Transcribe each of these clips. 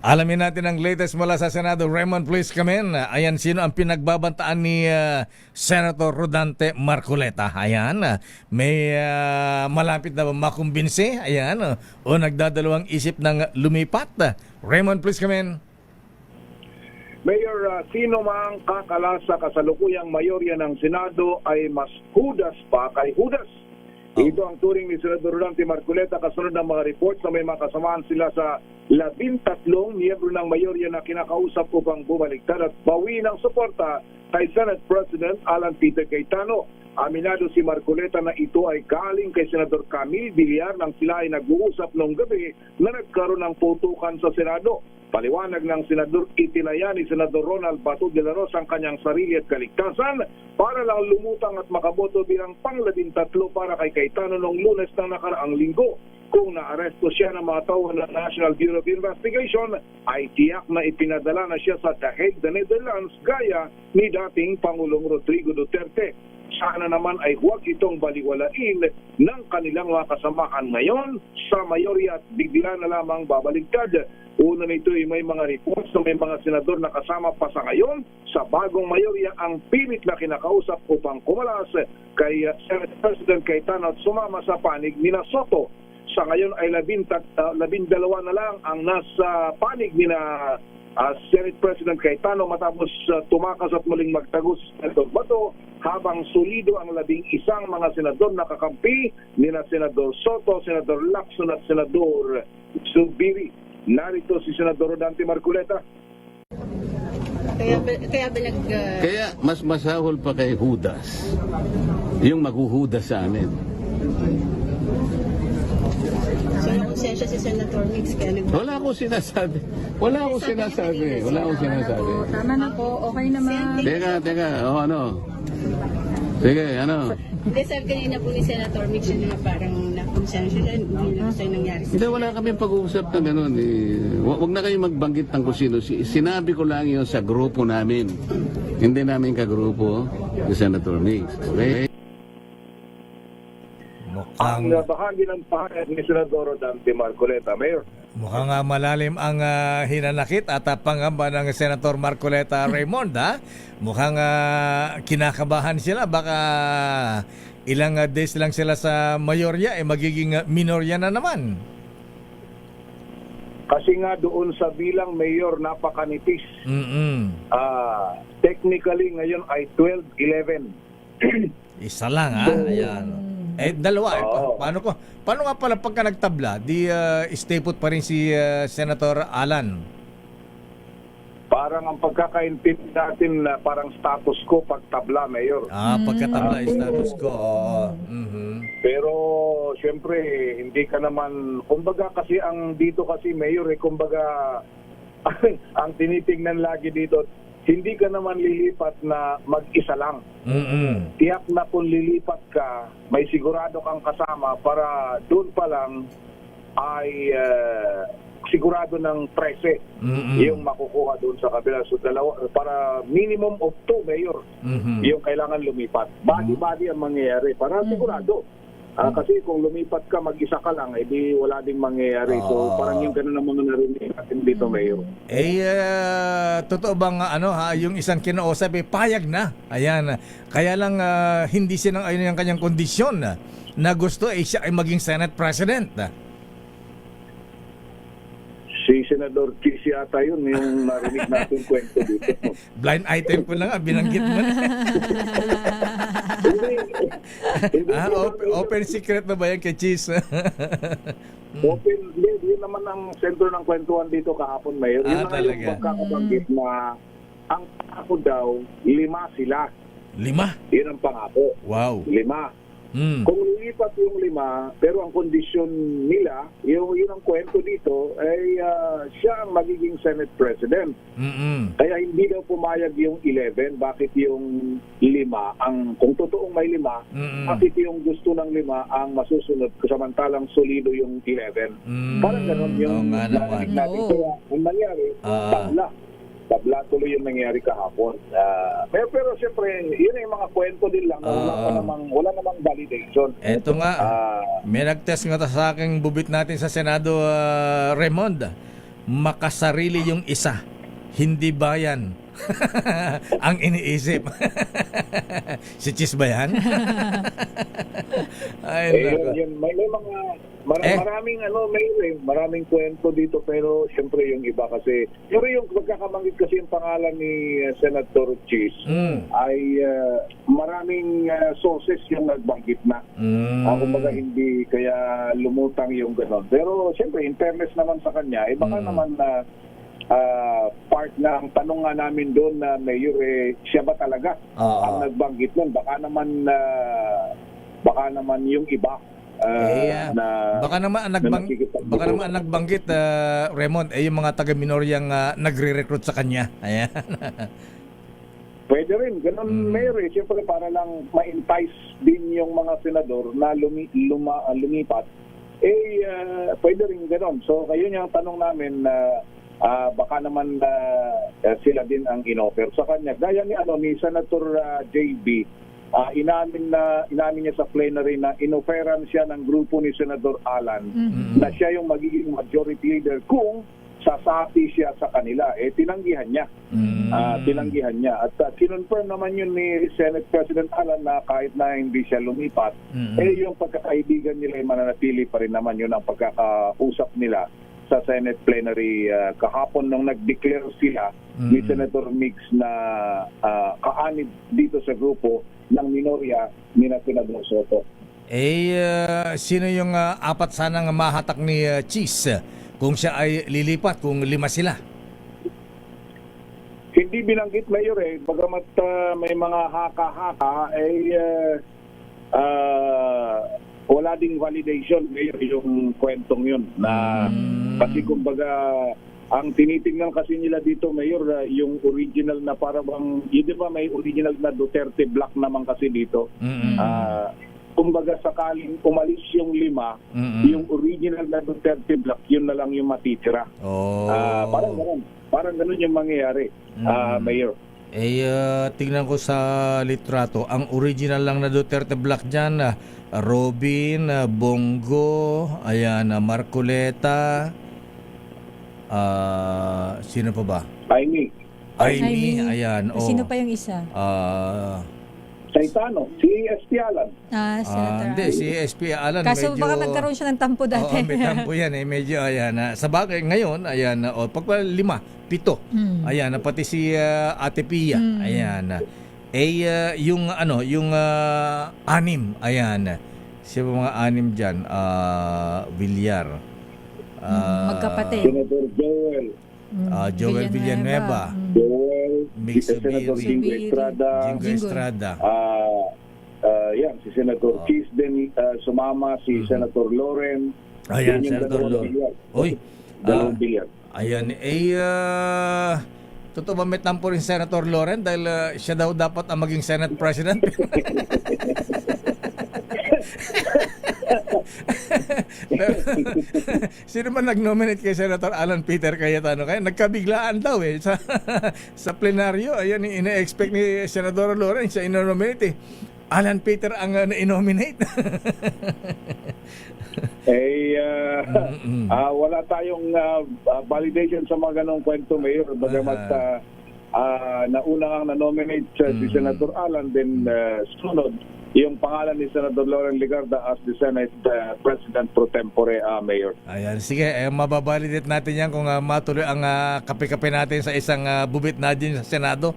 Alamin natin ang latest mula sa Senado. Raymond, please come in. Ayan, sino ang pinagbabantaan ni Senator Rodante Marcoleta? Ayan, may malapit na makumbinsi? Ayan, o nagdadalawang isip ng lumipat? Raymond, please come in. Mayor, sino mang kakala sa kasalukuyang mayorya ng Senado ay mas hudas pa kay hudas. Ito ang turing ni Senador Rodante Marcoleta kasunod ng mga reports na may makasamaan sila sa 13 miyembro ng mayorya na kinakausap upang bumaliktad at bawi ng suporta kay Senate President Alan Peter Cayetano. Aminado si Marcoleta na ito ay galing kay Senador Camille Villar nang sila ay nag-uusap noong gabi na nagkaroon ng putukan sa Senado. Paliwanag ng Senador, itinaya ni Senador Ronald Bato de la Rosa ang kanyang sarili at kaligtasan para lang lumutang at makaboto bilang pang-13 para kay Cayetano noong Lunes ng nakaraang linggo. Kung naaresto siya ng mga tauhan ng National Bureau of Investigation, ay tiyak na ipinadala na siya sa The Hague, the Netherlands, gaya ni dating Pangulong Rodrigo Duterte. Sana naman ay huwag itong baliwalain ng kanilang mga kasamahan ngayon sa mayorya at bigla na lamang babaligtad. Una nito ay may mga reports na may mga senador na kasama pa sa ngayon sa bagong mayorya ang pilit na kinakausap upang kumalas kay Senate President Cayetano at sumama sa panig ni Soto. Sa ngayon ay 12 na lang ang nasa panig ni Senate President Cayetano matapos tumakas at muling magtagos Senador Bato, habang solido ang 11 mga senador na kakampi ni Senador Soto, Senador Lacson at Senador Zubiri. Narito si Senador Rodante Marcoleta. Kaya mas masahol pa kay Judas yung maghuhudas sa amin. So, konsensya si Senator Mix kaya Wala akong sinasabi. Wala akong sinasabi. Tama na po, okay naman. Teka, ano? Sige, ano? Hindi, sabi kanina po ni Senator Mix na parang nakonsensya siya, hindi na gusto yung nangyari. Hindi, wala kami pag-uusap na gano'n. Huwag na kayo magbanggit ng kung sino. Sinabi ko lang yun sa grupo namin. Hindi namin kagrupo si Senator Mix. Okay? Ang bahagi ng pahayag ni Senador Rodante Marcoleta, Mayor. Mukhang malalim ang hinanakit at pangamba ng Senator Marcoleta, Raymond. Mukhang kinakabahan sila. Baka ilang days lang sila sa mayorya, magiging minorya na naman. Kasi nga doon sa bilang mayor napakanipis. Technically ngayon ay 12-11. Isa lang Ayan. Dalawa. Paano nga pala pagka nagtabla, stay put pa rin si Senator Alan? Parang ang pagkakaintindi natin na parang status quo pagtabla, Mayor. Pagkatabla status quo. Pero siyempre hindi ka naman, kumbaga kasi ang dito kasi Mayor kumbaga ang tinitingnan lagi dito, hindi ka naman lilipat na mag-isa lang. Tiyak na kung lilipat ka, may sigurado kang kasama para doon pa lang ay sigurado ng 13 yung makukuha doon sa kabila. So para minimum of 2, Mayor, yung kailangan lumipat. Body-body ang mangyayari para sigurado. Kasi kung lumipat ka, mag-isa ka lang, di wala ding mangyayari. So parang yung ganun naman narinig natin dito, Mayor. Totoo bang yung isang kinausap payag na? Ayan. Kaya lang hindi sinang-ayon yung kanyang kondisyon na gusto siya ay maging Senate President. Si Senador Chisi ata yun, yung narinig natin kwento dito. Blind item ko lang binanggit mo na. Open secret na ba yan kay Chis? Open, yun naman ang sentro ng kwentuhan dito kahapon, Mayor. Yun na yung pagkakabanggit na ang pangako daw, 5 sila. 5? Yun ang pangako. Wow. 5. Kung lilipat yung 5, pero ang kondisyon nila, yun ang kwento dito, ay siya ang magiging Senate President. Kaya hindi daw pumayag yung 11. Bakit yung 5? Kung totoong may 5, bakit yung gusto ng 5 ang masusunod samantalang solido yung 11? Parang ganun yung narinig natin. Kaya ang nangyari, tabla tuloy yung nangyari kahapon. Pero siyempre, yun yung mga kwento din lang. Wala namang validation. Eto nga, may nag-test nga sa aking bubit natin sa Senado, Raymond. makasarili yung isa, hindi bayan. Ang iniisip. Si Chis ba yan? Ay, nako. May mga Eh. maraming kwento dito, pero siyempre yung iba kasi yung pagkakabanggit kasi yung pangalan ni Senator Chis ay maraming sources yung nagbanggit na. Kumbaga hindi kaya lumutang yung gano'n. Pero siyempre in fairness naman sa kanya, baka naman na part na ang tanong nga namin doon na Mayor, siya ba talaga ang nagbanggit nun? Baka naman yung iba na baka naman ang nagbanggit Raymond yung mga taga-minoryang nagre-recruit sa kanya. Ayan. pwede rin ganun, Mayor. Siyempre para lang ma-entice din yung mga senador na lumipat. Pwede rin ganun. So kayo yung tanong namin na baka naman sila din ang inoffer sa kanya. Gaya ni Senator JB, inamin niya sa plenary na inoferan siya ng grupo ni Senador Alan na siya yung magiging majority leader kung sasati siya sa kanila. Tinanggihan niya. Tinanggihan niya. At kinonfirm naman yun ni Senate President Alan na kahit na hindi siya lumipat, yung pagkakaibigan nila ay mananatili pa rin naman. Yun ang pagkakausap nila sa Senate plenary kahapon nung nag-declare sila ni Senator Mix na kaanib dito sa grupo ng minorya ni Senador Soto. Sino yung apat sanang mahatak ni Chis kung siya ay lilipat, kung 5 sila? Hindi binanggit, Mayor, bagamat may mga haka-haka, wala ding validation, Mayor, yung kwentong yun. Na, kasi kumbaga, ang tinitingnan kasi nila dito, Mayor, yung original na parang, yun di ba may original na Duterte Black naman kasi dito. Kumbaga sakaling umalis yung 5, yung original na Duterte Black, yun na lang yung matitira. Parang ganun yung mangyayari, Mayor. Tingnan ko sa litrato, ang original lang na Duterte Black dyan, Robin, Bongo, ayan, Marcoleta, sino pa ba? Aimee, ayan. Sino pa yung isa? Saitano, si SP Alan. Senator Hindi, Alan. si SP Alan Kaso medyo... baka nagkaroon siya ng tampo dati. Oo, may tampo yan medyo ayan. Sa bagay ngayon, ayan, pag 5, 7. Ayan, pati si Ate Pia. Ayan. Yung 6, ayan. Siya mga 6 diyan, Villar. Magkapatid. Senador Joel. Joel Villanueva. Joel, Mix si Senador Zubiri. Jingo Estrada. Jingo Estrada. Yan, si Senator Chis din sumama, si Senator Loren. Ayan, Yan yung Senator dalawang Loren. bilyar. Uy. Dalawang bilyar. Ayan, totoo ba may tampo rin Senator Loren dahil siya daw dapat ang maging Senate President? Sino man nag-nominate kay Senator Alan Peter Cayetano? Kaya nagkabiglaan daw sa plenaryo. Ayan, ina-expect ni Senator Loren siya ino-nominate Alan Peter ang na-nominate. Wala tayong validation sa mga ganong kwento, Mayor. Bagamat nauna ang na-nominate si Senator Alan, then sunod yung pangalan ni Senator Loren Legarda as the Senate President pro tempore, Mayor. Ayan, sige, mababalidate natin yan kung matuloy ang kape-kape natin sa isang bubit na din sa Senado.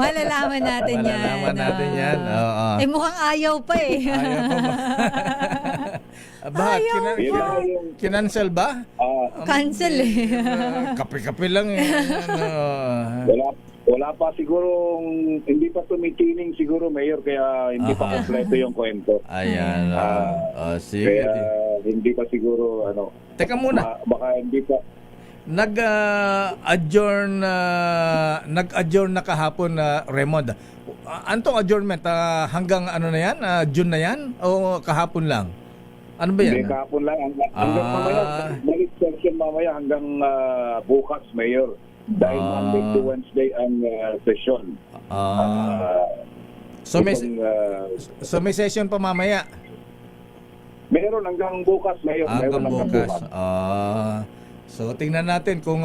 Malalaman natin yan. Malalaman natin yan. Mukhang ayaw pa Ayaw pa ba? Bakit? Kinancel ba? Cancel Kape-kape lang Wala pa siguro, hindi pa tumitining siguro, Mayor, kaya hindi pa kompleto yung kwento. Ayan. Sige. Kaya hindi pa siguro, Teka muna. Baka hindi pa. Nag-adjourn na kahapon Raymond. Antong adjournment? Hanggang ano na yan? June na yan? O kahapon lang? Ano ba yan? Hindi, kahapon lang. Hanggang mamaya, balik session mamaya hanggang bukas, Mayor. Dahil Monday to Wednesday ang session. So may session pa mamaya? Meron hanggang bukas, Mayor. Hanggang Meron bukas. So tingnan natin kung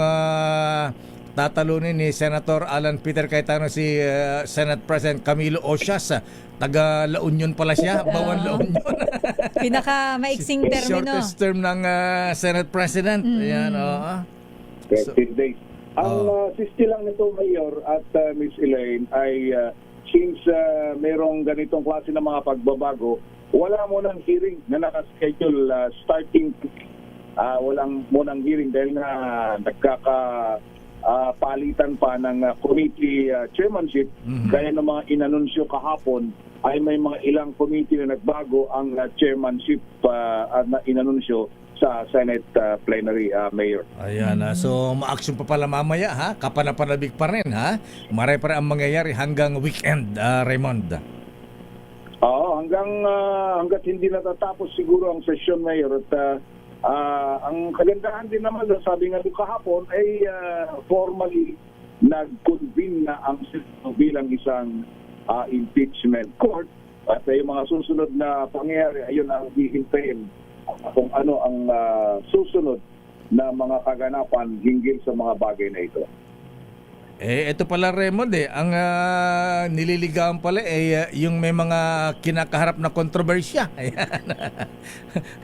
tatalunin ni Senator Alan Peter Cayetano si Senate President Camilo Ocias. Taga La Union pala siya, Bawan La Union. Pinaka-maiksing termino. Shortest term ng Senate President. Ayan, 13 days. Ang sisti lang nito, Mayor at Miss Elaine, ay since merong ganitong klase ng mga pagbabago, wala munang hearing na nakaschedule starting walang munang hearing dahil nga palitan pa ng committee chairmanship. Kaya ng mga inanunsyo kahapon ay may mga ilang committee na nagbago ang chairmanship na inanunsyo sa Senate plenary, Mayor. Ayan, so ma-action pa pala mamaya, ha? Kapanapanabik pa rin, ha? Maray pa rin ang mangyayari hanggang weekend, Raymond. Oo, hanggat hindi natatapos siguro ang session, Mayor. At ang kagandahan din naman, sabi nga doon kahapon, ay formally nag-convene na ang Senado bilang isang impeachment court. At yung mga susunod na pangyayari, ayun ang hihintayin kung ano ang susunod na mga kaganapan hinggil sa mga bagay na ito. Ito pala Raymond ang nililigawan pala yung may mga kinakaharap na kontrobersya. Ayan.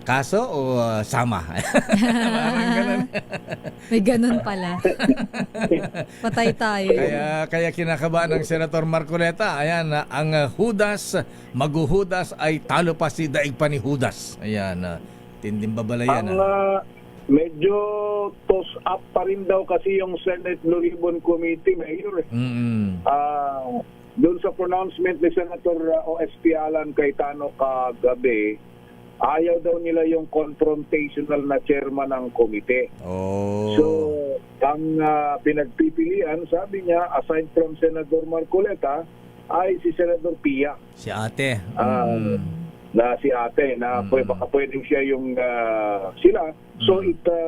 Kaso o sama? Parang ganun. May ganun pala. Patay tayo. Kaya kinakabahan ng Senator Marcoleta. Ayan, ang Judas, maghuhudas ay talo pa si daig pa ni Judas. Ayan, tinding babalayan. Medyo toss up pa rin daw kasi yung Senate Blue Ribbon Committee, Mayor. Doon sa pronouncement ni Senator OSP Alan Cayetano kagabi, ayaw daw nila yung confrontational na chairman ng komite. So, ang pinagpipilian, sabi niya, aside from Senator Marcoleta, ay si Senator Pia. Si ate. Na si ate, na baka pwedeng siya yung sila. So,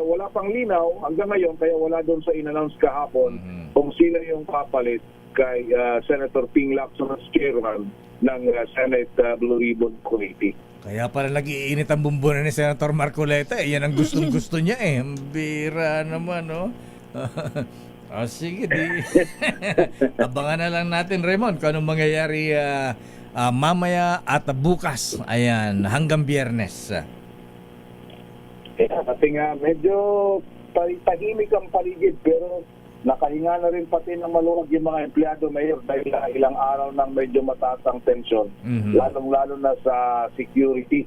wala pang linaw hanggang ngayon, kaya wala doon sa in-announce kahapon kung sino yung papalit kay Senator Ping Lacson as chairman ng Senate Blue Ribbon Committee. Kaya pala nag-iinit ang bumbunan ni Senator Marcoleta. Yan ang gustong-gusto niya Ang bira naman, no? Sige, di. Abangan na lang natin, Raymond, kung anong mangyayari mamaya at bukas. Ayan, hanggang Biyernes. Kasi nga, medyo tahimik ang paligid, pero nakahinga na rin pati ng maluwag yung mga empleyado, Mayor, dahil ilang araw nang medyo mataas ang tensyon, lalong-lalo na sa security.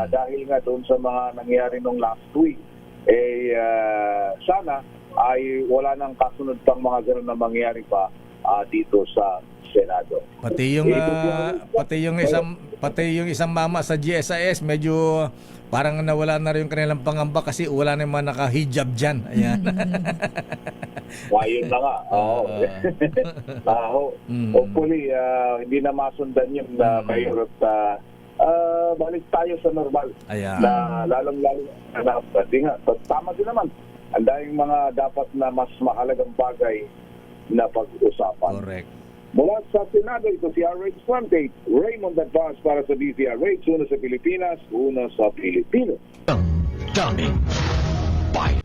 Dahil nga doon sa mga nangyari nung last week, sana ay wala nang kasunod pang mga ganun na mangyari pa dito sa Senado. Pati yung isang mama sa GSIS medyo parang nawala na rin yung kanilang pangamba kasi wala na yung mga naka-hijab dyan. Ayan. Yun na nga. Hopefully, hindi na masundan yung Mayor at balik tayo sa normal. Ayan. Na lalong-lalo na tama din naman. Ang daming mga dapat na mas mahalagang bagay na pag-usapan. Correct. Mula sa Senado, ito si RH28, Raymond Advance para sa DZRH, una sa Pilipinas, una sa Pilipino. Daming bite.